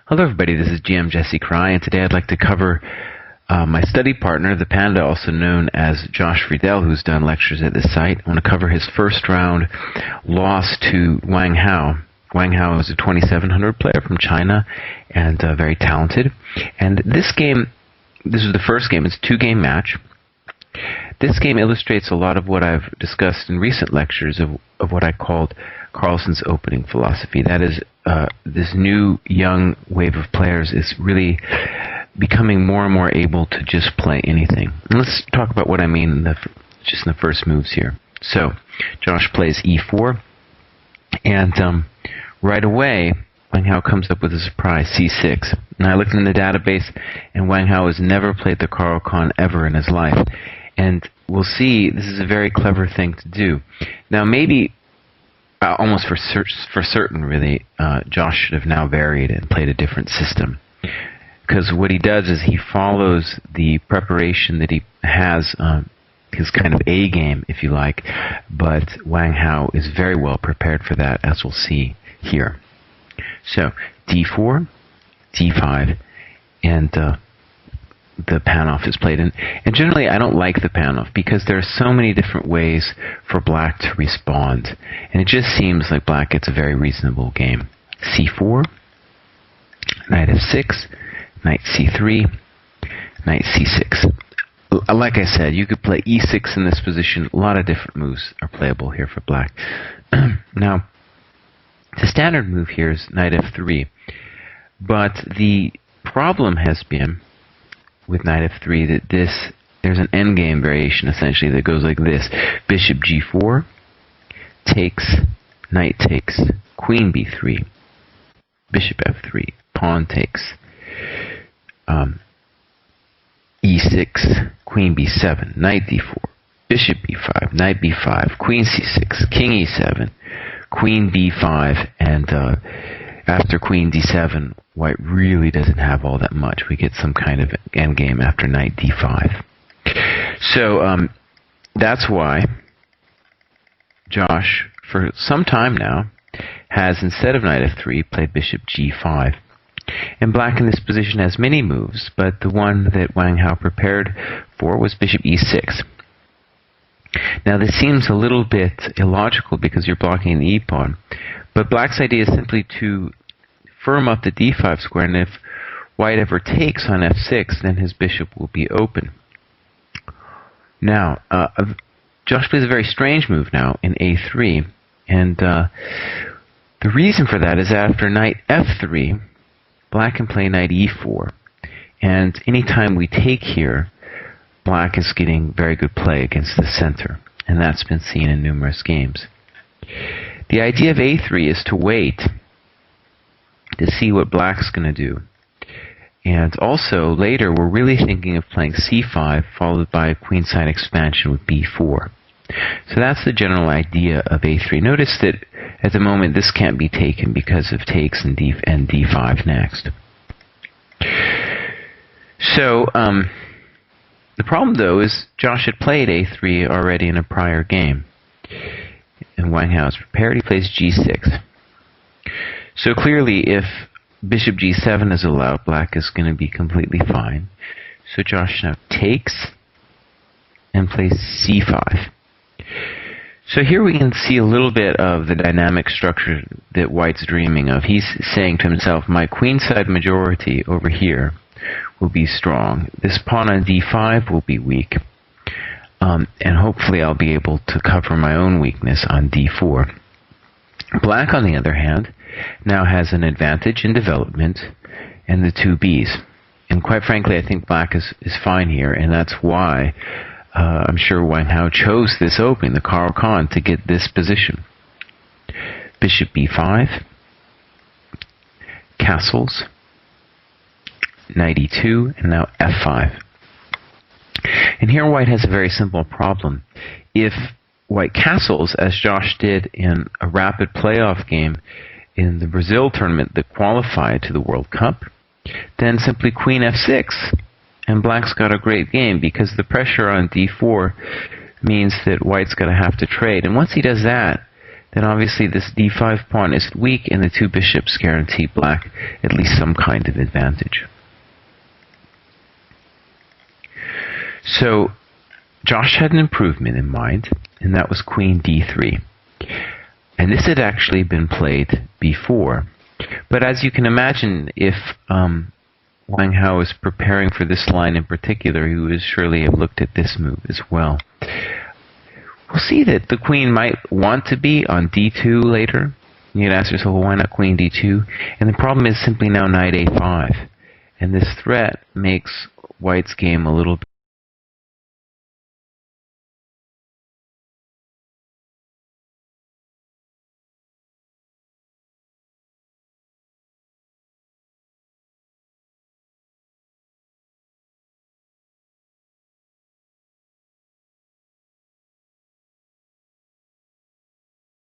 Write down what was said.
Hello everybody, this is GM Jesse Kraai, and today I'd like to cover my study partner, the Panda, also known as Josh Friedel, who's done lectures at this site. I want to cover his first round loss to Wang. Wang is a 2700 player from China and very talented. And this is the first game, it's a two-game match. This game illustrates a lot of what I've discussed in recent lectures of what I called Carlsen's opening philosophy. That is, this new young wave of players is really becoming more and more able to just play anything. And let's talk about what I mean just in the first moves here. So, Josh plays e4, and right away, Wang comes up with a surprise, c6. And I looked in the database, and Wang has never played the Caro-Kann ever in his life. And we'll see, this is a very clever thing to do. Now, maybe, almost for certain, really, Josh should have now varied and played a different system. Because what he does is he follows the preparation that he has, his kind of A game, if you like, but Wang is very well prepared for that, as we'll see here. So, d4, d5, and the pan-off is played. And generally, I don't like the pan-off because there are so many different ways for black to respond. And it just seems like black gets a very reasonable game. c4, knight f6, knight c3, knight c6. Like I said, you could play e6 in this position. A lot of different moves are playable here for black. Now, the standard move here is knight f3. But the problem has been with knight f3 that there's an endgame variation essentially that goes like this: bishop g4 takes, knight takes, queen b3, bishop f3, pawn takes, e6, queen b7, knight d4, bishop b5, knight b5, queen c6, king e7, queen b5, and after queen d7, white really doesn't have all that much. We get some kind of endgame after knight d5. So that's why Josh, for some time now, has, instead of knight f3, played bishop g5. And black in this position has many moves, but the one that Wang prepared for was bishop e6. Now this seems a little bit illogical because you're blocking the e-pawn, but black's idea is simply to firm up the d5 square, and if white ever takes on f6, then his bishop will be open. Now, Josh plays a very strange move now in a3, and the reason for that is after knight f3, black can play knight e4, and anytime we take here, black is getting very good play against the center, and that's been seen in numerous games. The idea of a3 is to wait to see what black's going to do. And also, later, we're really thinking of playing c5, followed by a queenside expansion with b4. So that's the general idea of a3. Notice that at the moment this can't be taken because of takes and d5 next. So, the problem, though, is Josh had played a3 already in a prior game. And Wang is prepared, he plays g6. So clearly, if bishop g7 is allowed, black is going to be completely fine. So Josh now takes and plays c5. So here we can see a little bit of the dynamic structure that white's dreaming of. He's saying to himself, my queenside majority over here will be strong. This pawn on d5 will be weak. And hopefully I'll be able to cover my own weakness on d4. Black, on the other hand, now has an advantage in development and the two Bs. And quite frankly, I think black is fine here, and that's why I'm sure Wang chose this opening, the Caro-Kann, to get this position. Bishop b5, castles, knight e2, and now f5. And here white has a very simple problem. If white castles, as Josh did in a rapid playoff game in the Brazil tournament that qualified to the World Cup, then simply queen f6, and black's got a great game because the pressure on d4 means that white's going to have to trade. And once he does that, then obviously this d5 pawn is weak, and the two bishops guarantee black at least some kind of advantage. So Josh had an improvement in mind, and that was queen d3. And this had actually been played before. But as you can imagine, if Wang Hao is preparing for this line in particular, he would surely have looked at this move as well. We'll see that the queen might want to be on d2 later. You'd ask yourself, well, why not queen d2? And the problem is simply now knight a5. And this threat makes White's game a little bit